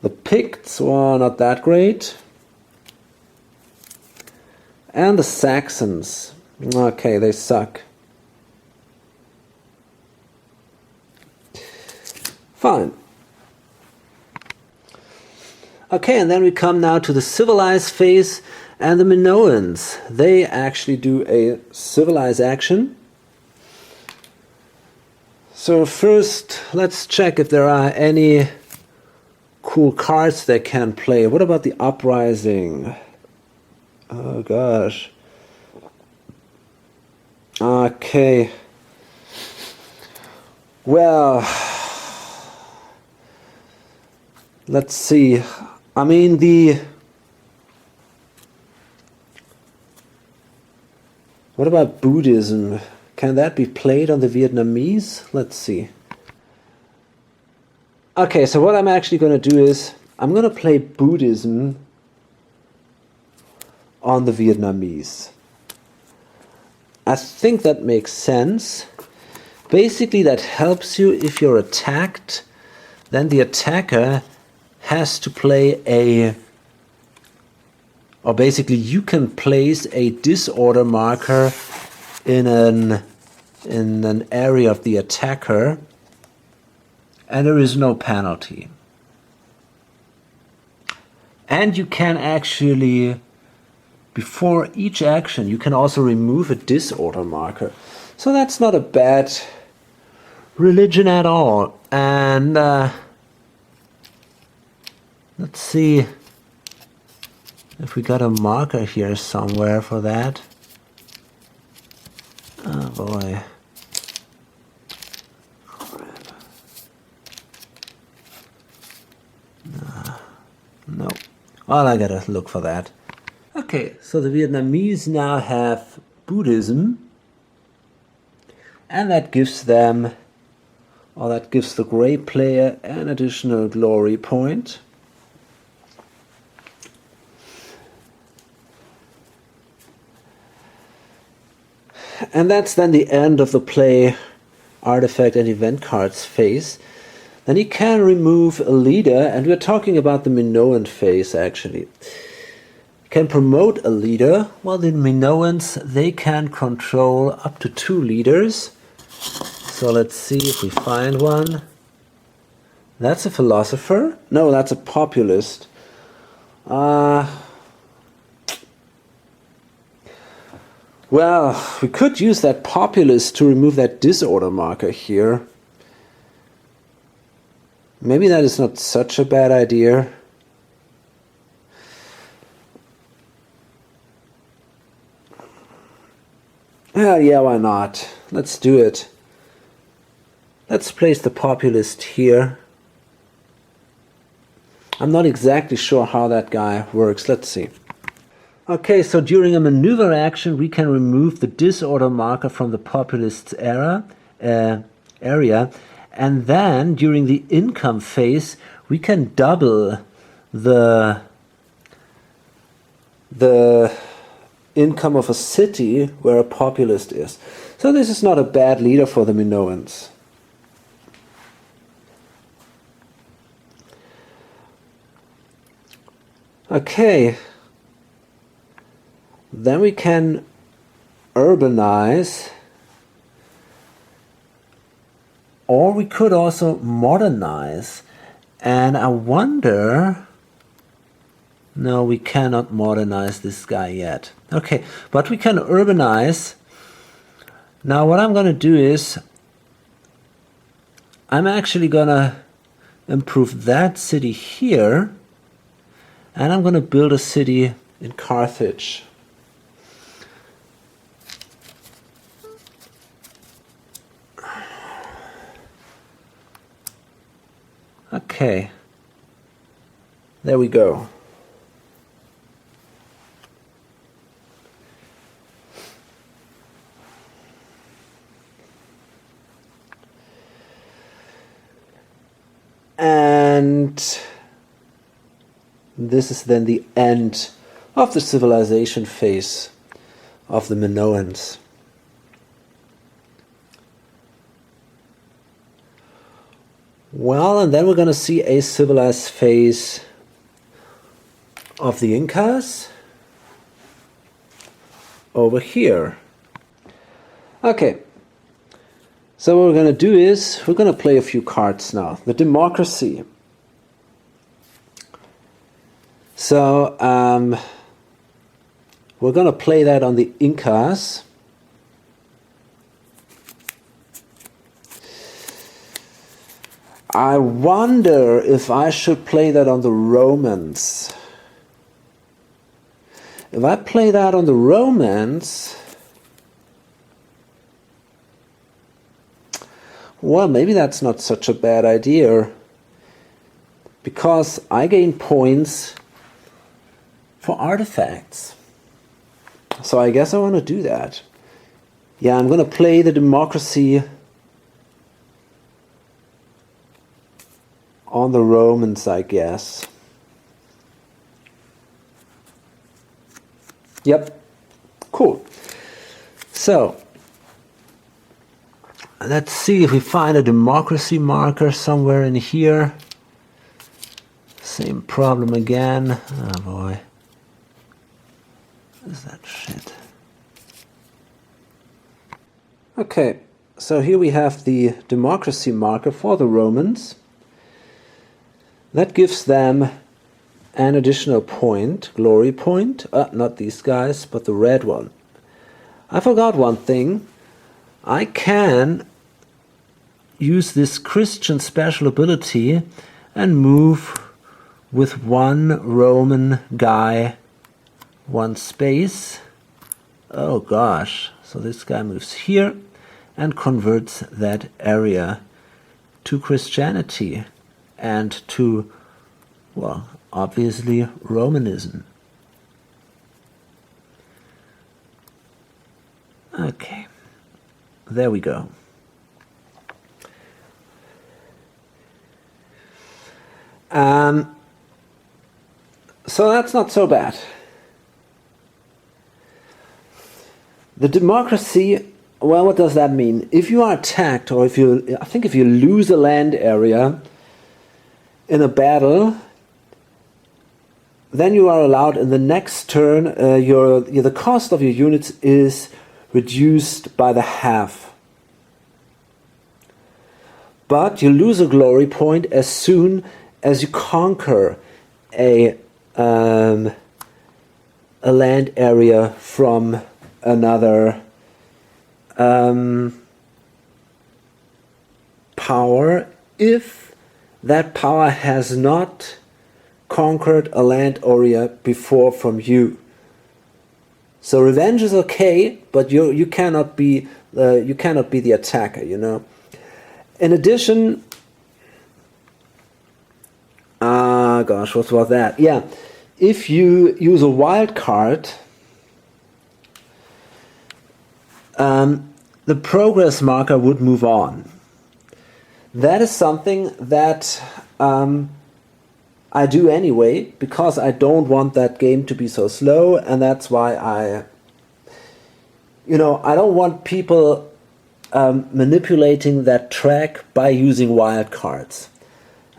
The Picts were not that great. And the Saxons. Okay, they suck. Fine. Okay, and then we come now to the civilized phase, and the Minoans. They actually do a civilized action. So first, let's check if there are any cool cards they can play. What about the Uprising? Oh gosh. Okay. Well, let's see. I mean, what about Buddhism? Can that be played on the Vietnamese? Let's see. Okay, so what I'm actually going to do is, I'm going to play Buddhism on the Vietnamese. I think that makes sense. Basically, that helps you if you're attacked, then the attacker has to play or basically you can place a disorder marker in an area of the attacker, and there is no penalty. And you can actually, before each action, you can also remove a disorder marker. So that's not a bad religion at all. And let's see if we got a marker here somewhere for that. Oh boy. Crap. No. Well, I gotta look for that. Okay, so the Vietnamese now have Buddhism, and that gives them, or that gives the gray player an additional glory point. And that's then the end of the play artifact and event cards phase. Then you can remove a leader, and we're talking about the Minoan phase actually. You can promote a leader. Well, the Minoans, they can control up to 2 leaders. So let's see if we find one. That's a philosopher. No, that's a populist. Well, we could use that populist to remove that disorder marker here. Maybe that is not such a bad idea. Yeah, why not? Let's do it. Let's place the populist here. I'm not exactly sure how that guy works. Let's see. Okay, so during a maneuver action, we can remove the disorder marker from the populist's area, and then during the income phase, we can double the income of a city where a populist is. So this is not a bad leader for the Minoans. Okay. Then we can urbanize, or we could also modernize. And I wonder, no, we cannot modernize this guy yet. Okay, but we can urbanize. Now what I'm going to do is, I'm actually going to improve that city here, and I'm going to build a city in Carthage. Okay, there we go. And this is then the end of the civilization phase of the Minoans. Well, and then we're going to see a civilized phase of the Incas over here. Okay, so what we're going to do is we're going to play a few cards now. The democracy. So we're going to play that on the Incas. I wonder if I should play that on the Romans. If I play that on the Romans, well, maybe that's not such a bad idea, because I gain points for artifacts. So I guess I want to do that. Yeah, I'm going to play the democracy on the Romans, I guess. Yep, cool. So, let's see if we find a democracy marker somewhere in here. Same problem again. Oh boy. What is that shit? Okay, so here we have the democracy marker for the Romans. That gives them an additional point, glory point. Not these guys, but the red one. I forgot one thing. I can use this Christian special ability and move with one Roman guy, one space. Oh gosh, so this guy moves here and converts that area to Christianity and to, well, obviously Romanism. Okay, there we go. So that's not so bad. The democracy, well, what does that mean? If you are attacked, or if you lose a land area in a battle, then you are allowed in the next turn, the cost of your units is reduced by the half. But you lose a glory point as soon as you conquer a land area from another power, if that power has not conquered a land area before from you. So revenge is okay, but you cannot be the attacker, you know. In addition, gosh, what was that? Yeah, if you use a wild card, the progress marker would move on. That is something that I do anyway, because I don't want that game to be so slow, and that's why I don't want people manipulating that track by using wild cards.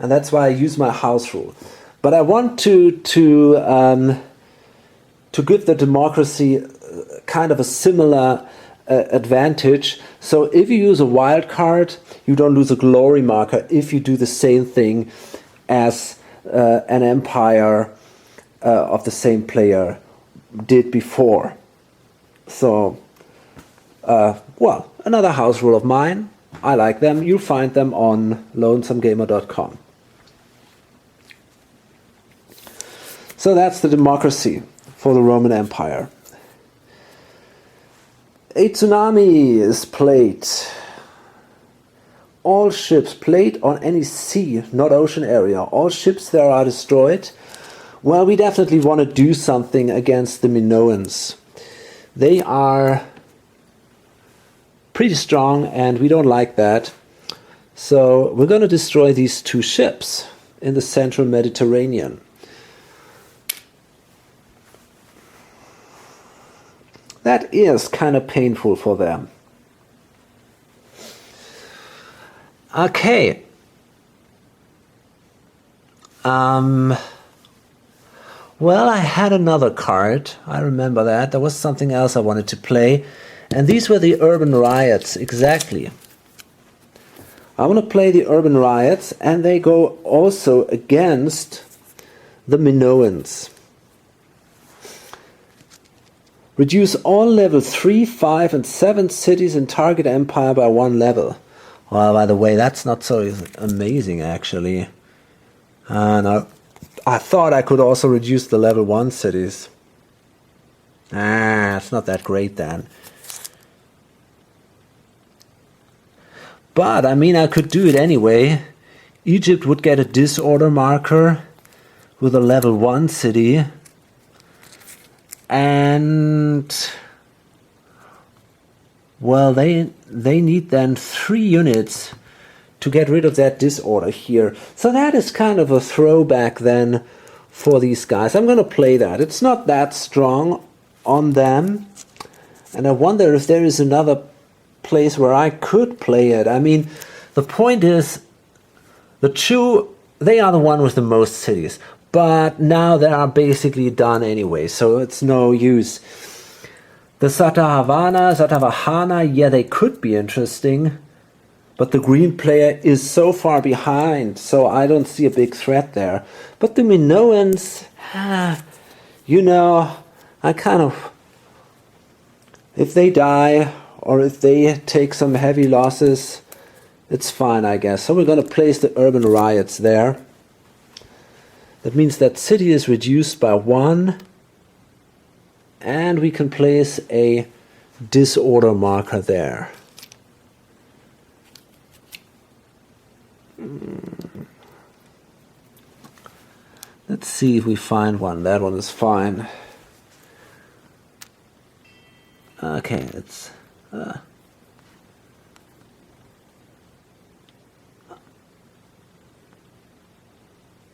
And that's why I use my house rule. But I want to give the democracy kind of a similar advantage. So if you use a wild card, you don't lose a glory marker if you do the same thing as an empire of the same player did before. So, well, another house rule of mine. I like them. You'll find them on lonesomegamer.com. So that's the democracy for the Roman Empire. A tsunami is played. All ships played on any sea, not ocean area. All ships there are destroyed. Well, we definitely want to do something against the Minoans. They are pretty strong and we don't like that. So we're going to destroy these two ships in the central Mediterranean. That is kind of painful for them. Okay. Well, I had another card. I remember that. There was something else I wanted to play. And these were the urban riots, exactly. I want to play the urban riots, and they go also against the Minoans. Reduce all level 3, 5, and 7 cities in target empire by 1 level. Well, by the way, that's not so amazing, actually. No, I thought I could also reduce the level 1 cities. It's not that great then. But, I mean, I could do it anyway. Egypt would get a disorder marker with a level 1 city. And, well, they need then 3 units to get rid of that disorder here. So that is kind of a throwback then for these guys. I'm going to play that. It's not that strong on them. And I wonder if there is another place where I could play it. I mean, the point is, the Chu, they are the one with the most cities. But now they are basically done anyway, so it's no use. The Satavahana, yeah, they could be interesting. But the green player is so far behind, so I don't see a big threat there. But the Minoans, you know, I kind of... If they die, or if they take some heavy losses, it's fine, I guess. So we're going to place the urban riots there. That means that city is reduced by 1, and we can place a disorder marker there. Let's see if we find one. That one is fine. Okay, it's...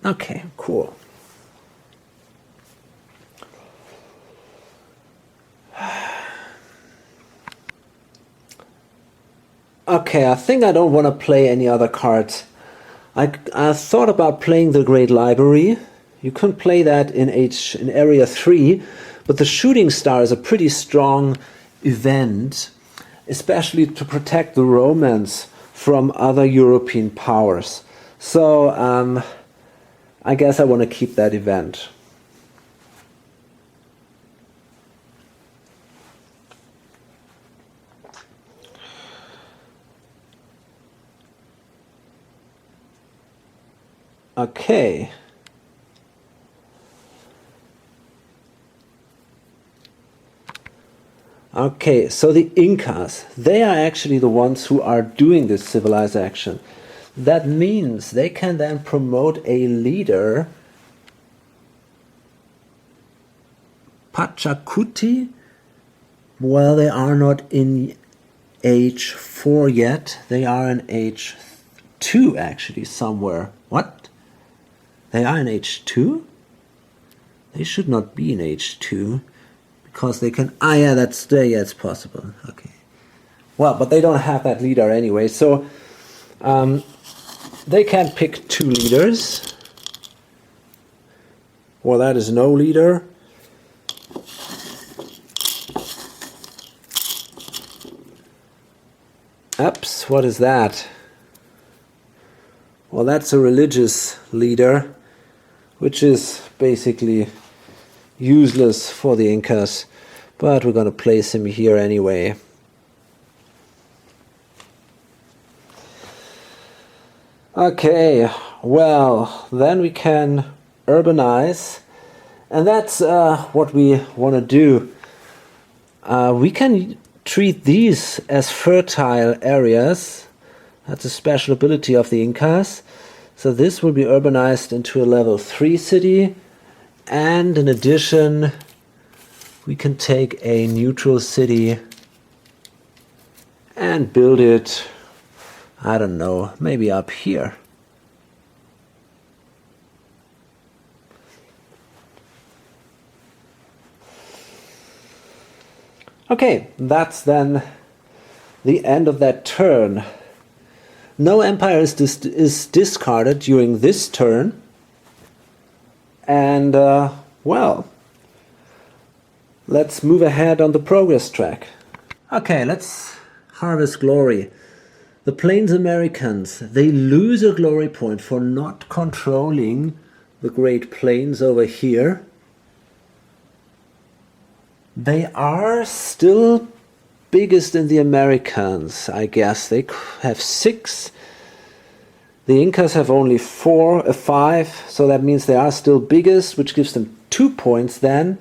Okay, cool. Okay, I think I don't want to play any other cards. I thought about playing the Great Library. You can play that in Area 3, but the Shooting Star is a pretty strong event, especially to protect the Romans from other European powers. So, I guess I want to keep that event. Okay. Okay, so the Incas, they are actually the ones who are doing this civilized action. That means they can then promote a leader, Pachacuti. Well, they are not in age 4 yet. They are in age 2 actually somewhere. What? They are in age 2? They should not be in age 2 because they can... Ah, yeah, that's there. Yeah, it's possible. Okay. Well, but they don't have that leader anyway. So they can pick 2 leaders. Well, that is no leader. Oops, what is that? Well, that's a religious leader, which is basically useless for the Incas, but we're going to place him here anyway. Okay, well, then we can urbanize, and that's what we want to do. We can treat these as fertile areas. That's a special ability of the Incas. So this will be urbanized into a level 3 city, and in addition we can take a neutral city and build it, I don't know, maybe up here. Okay, that's then the end of that turn. No empire is discarded during this turn. And, well, let's move ahead on the progress track. Okay, let's harvest glory. The Plains Americans, they lose a glory point for not controlling the Great Plains over here. They are still biggest in the Americans, I guess. They have 6. The Incas have only 5, so that means they are still biggest, which gives them 2 points then.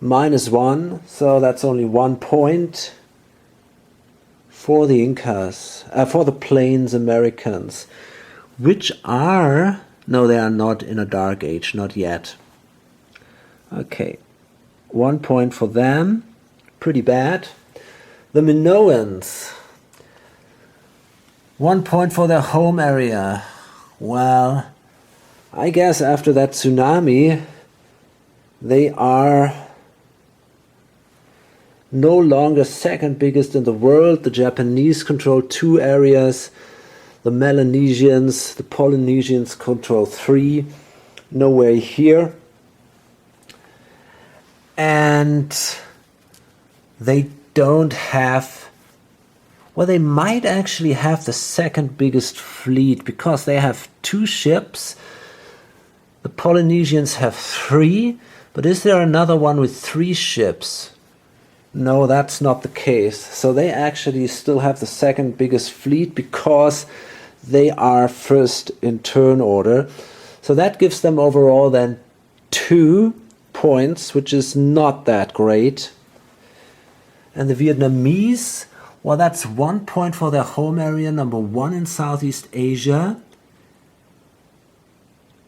-1, so that's only 1 point for the Incas, for the Plains Americans, which are, no, they are not in a dark age, not yet. Okay, 1 point for them, pretty bad. The Minoans, 1 point for their home area. Well, I guess after that tsunami, they are no longer second biggest in the world. The Japanese control 2 areas. The Melanesians, the Polynesians control 3. Nowhere here. And they don't have, well, they might actually have the second biggest fleet because they have 2 ships. The Polynesians have 3, but is there another one with 3 ships? No, that's not the case. So they actually still have the second biggest fleet because they are first in turn order. So that gives them overall then 2 points, which is not that great. And the Vietnamese, well, that's 1 point for their home area, number 1 in Southeast Asia.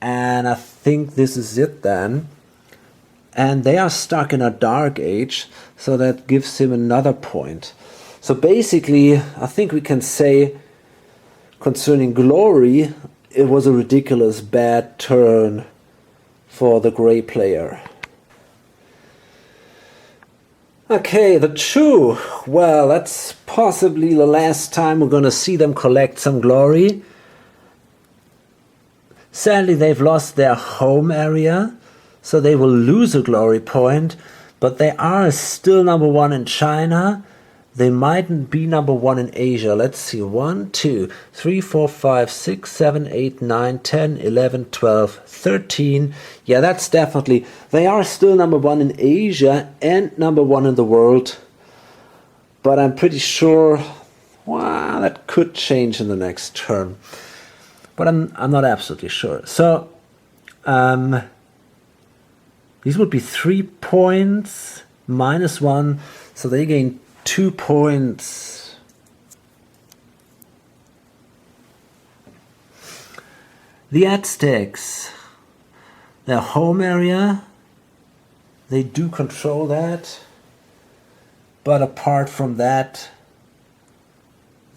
And I think this is it then. And they are stuck in a dark age, so that gives him another point. So basically, I think we can say concerning glory, it was a ridiculous bad turn for the gray player. Okay, the Chu. Well, that's possibly the last time we're going to see them collect some glory. Sadly, they've lost their home area, so they will lose a glory point, but they are still number 1 in China. They mightn't be number 1 in Asia. Let's see, 1, 2, 3, 4, 5, 6, 7, 8, 9, 10, 11, 12, 13. Yeah, that's definitely, they are still number 1 in Asia and number 1 in the world. But I'm pretty sure, well, that could change in the next term. But I'm not absolutely sure. So, these would be 3 points, -1, so they gain 2 points. The Aztecs, their home area, they do control that, but apart from that,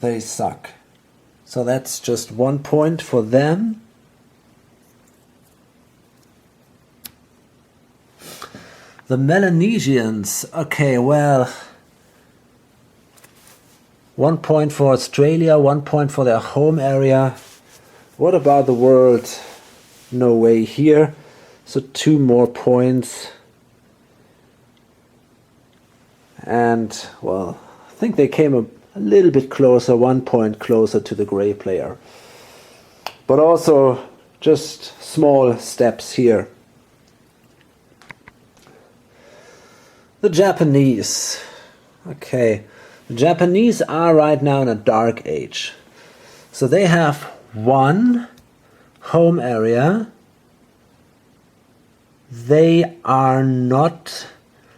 they suck. So that's just 1 point for them. The Melanesians, okay, well, 1 point for Australia, 1 point for their home area. What about the world? No way here. So 2 more points. And, well, I think they came a little bit closer, 1 point closer to the gray player. But also just small steps here. The Japanese. Okay. The Japanese are right now in a dark age. So they have 1 home area. They are not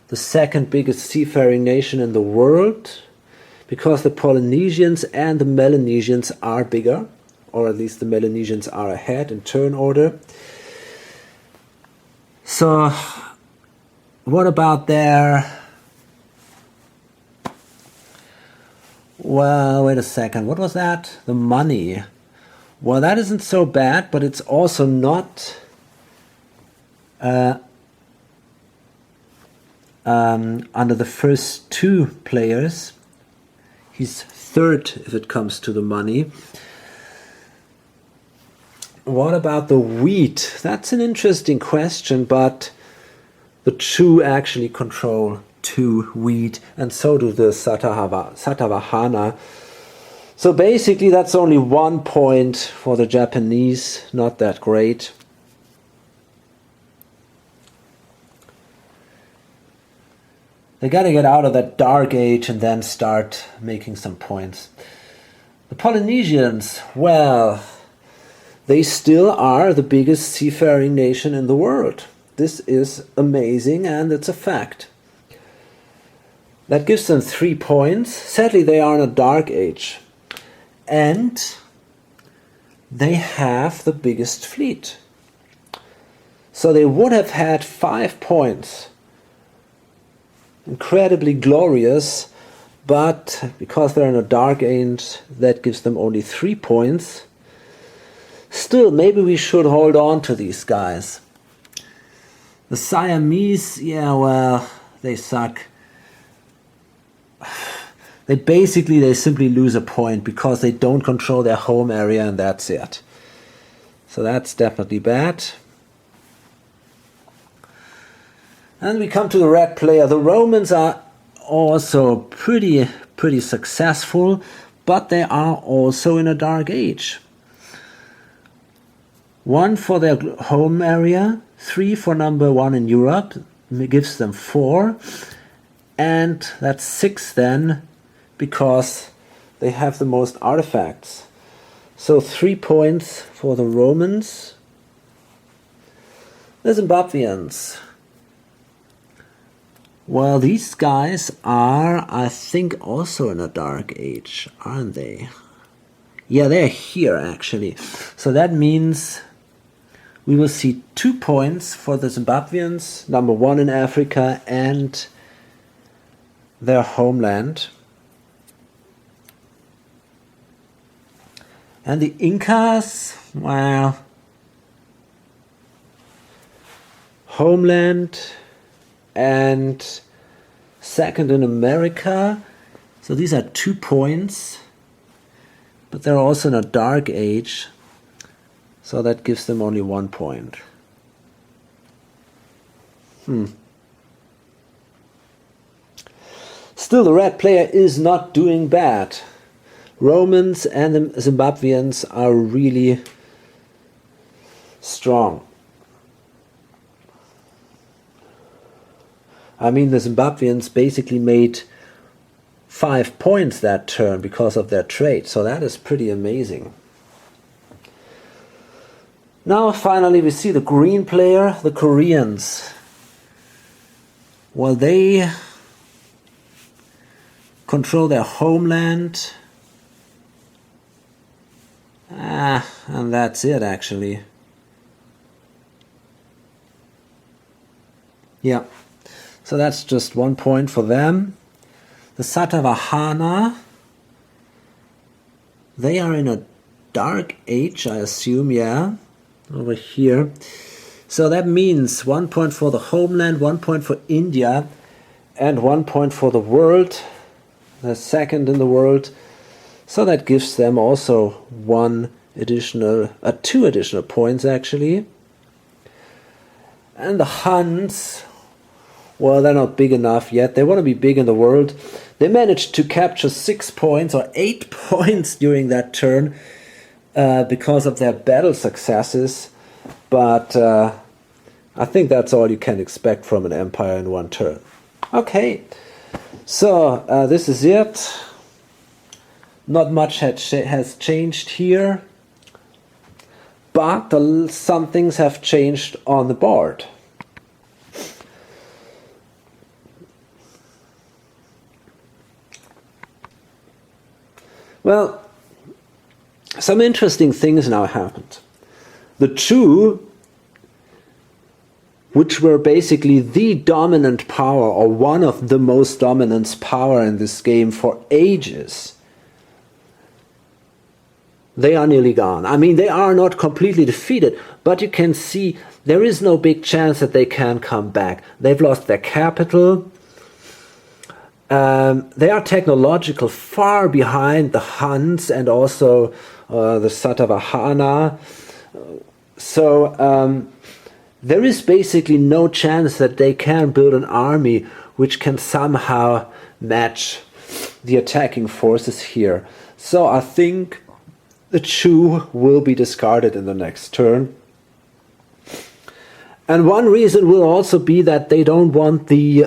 the second biggest seafaring nation in the world because the Polynesians and the Melanesians are bigger, or at least the Melanesians are ahead in turn order. So what about their, well, wait a second, what was that? The money. Well, that isn't so bad, but it's also not under the first 2 players. He's third if it comes to the money. What about the wheat? That's an interesting question, but the Chu actually control to wheat, and so do the Satavahana. So basically that's only 1 point for the Japanese, not that great. They gotta get out of that dark age and then start making some points. The Polynesians, well, they still are the biggest seafaring nation in the world. This is amazing, and it's a fact. That gives them 3 points. Sadly, they are in a dark age. And they have the biggest fleet. So they would have had 5 points. Incredibly glorious, but because they're in a dark age, that gives them only 3 points. Still, maybe we should hold on to these guys. The Siamese, yeah, well, they suck. They simply lose a point because they don't control their home area, and that's it. So that's definitely bad. And we come to the red player. The Romans are also pretty successful, but they are also in a dark age. 1 for their home area, 3 for number 1 in Europe, gives them 4, and that's 6 then, because they have the most artifacts. So 3 points for the Romans. The Zimbabweans. Well, these guys are, I think, also in a dark age, aren't they? Yeah, they're here actually. So that means we will see 2 points for the Zimbabweans, number 1 in Africa and their homeland. And the Incas, well, homeland and second in America. So these are 2 points, but they're also in a dark age. So that gives them only 1 point. Still, the red player is not doing bad. Romans and the Zimbabweans are really strong. I mean, the Zimbabweans basically made 5 points that turn because of their trade. So that is pretty amazing. Now finally we see the green player, the Koreans. Well, they control their homeland. And that's it actually. Yeah, so that's just 1 point for them. The Satavahana, they are in a dark age, I assume, yeah, over here. So that means 1 point for the homeland, 1 point for India, and 1 point for the world, the second in the world. So that gives them also 2 additional points actually. And the Huns, well, they're not big enough yet. They want to be big in the world. They managed to capture 6 points or 8 points during that turn because of their battle successes. But I think that's all you can expect from an empire in 1 turn. Okay, so this is it. Not much has changed here, but some things have changed on the board. Well, some interesting things now happened. The 2, which were basically the dominant power, or one of the most dominant power in this game for ages, they are nearly gone. I mean, they are not completely defeated, but you can see there is no big chance that they can come back. They've lost their capital. They are technological far behind the Huns and also the Satavahana. So there is basically no chance that they can build an army which can somehow match the attacking forces here. So I think the Chu will be discarded in the next turn. And one reason will also be that they don't want the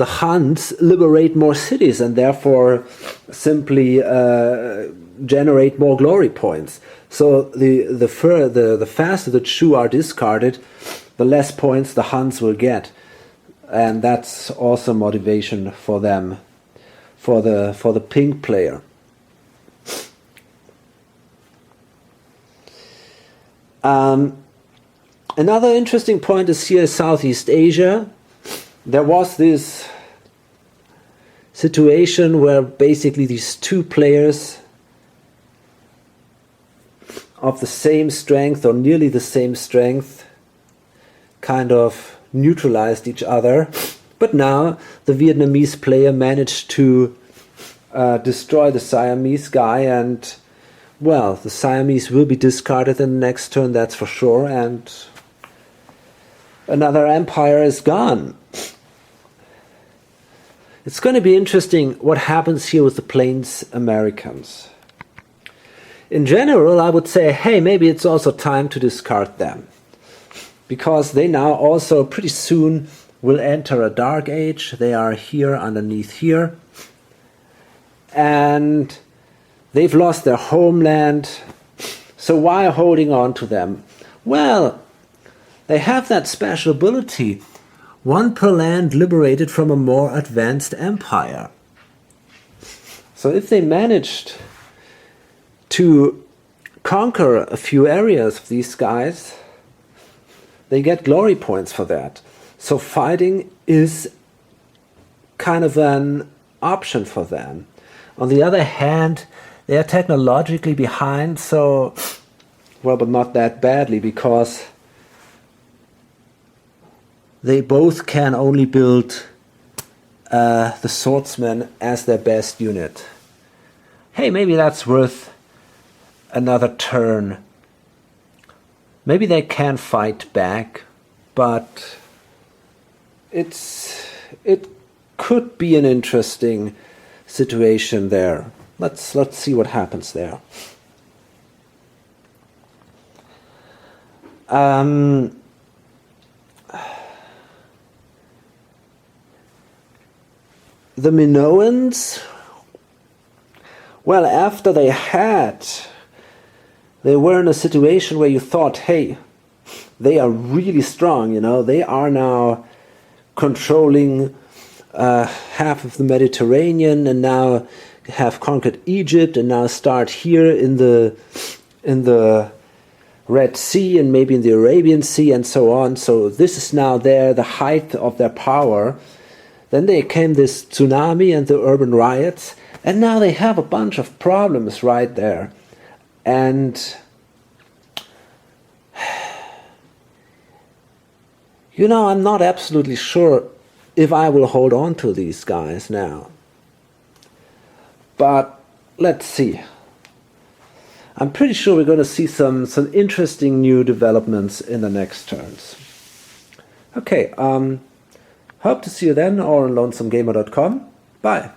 Huns liberate more cities and therefore simply generate more glory points. So the faster the Chu are discarded, the less points the Huns will get, and that's also motivation for them, for the pink player. Another interesting point is here Southeast Asia. There was this situation where basically these two players of the same strength or nearly the same strength kind of neutralized each other. But now the Vietnamese player managed to destroy the Siamese guy, and well, the Siamese will be discarded in the next turn, that's for sure, and another empire is gone. It's going to be interesting what happens here with the Plains Americans. In general, I would say, hey, maybe it's also time to discard them, because they now also pretty soon will enter a dark age. They are here underneath here, and they've lost their homeland. So why holding on to them? Well, they have that special ability. One per land liberated from a more advanced empire. So if they managed to conquer a few areas of these guys, they get glory points for that. So fighting is kind of an option for them. On the other hand, they are technologically behind, so, well, but not that badly, because they both can only build the swordsman as their best unit. Hey, maybe that's worth another turn. Maybe they can fight back, but it could be an interesting situation there. Let's see what happens there. The Minoans, well, after they were in a situation where you thought, hey, they are really strong, you know, they are now controlling half of the Mediterranean, and now have conquered Egypt, and now start here in the Red Sea and maybe in the Arabian Sea and so on. So this is now the height of their power. Then there came this tsunami and the urban riots, and now they have a bunch of problems right there. And you know, I'm not absolutely sure if I will hold on to these guys now. But let's see. I'm pretty sure we're going to see some interesting new developments in the next turns. Okay, hope to see you then, or on lonesomegamer.com. Bye.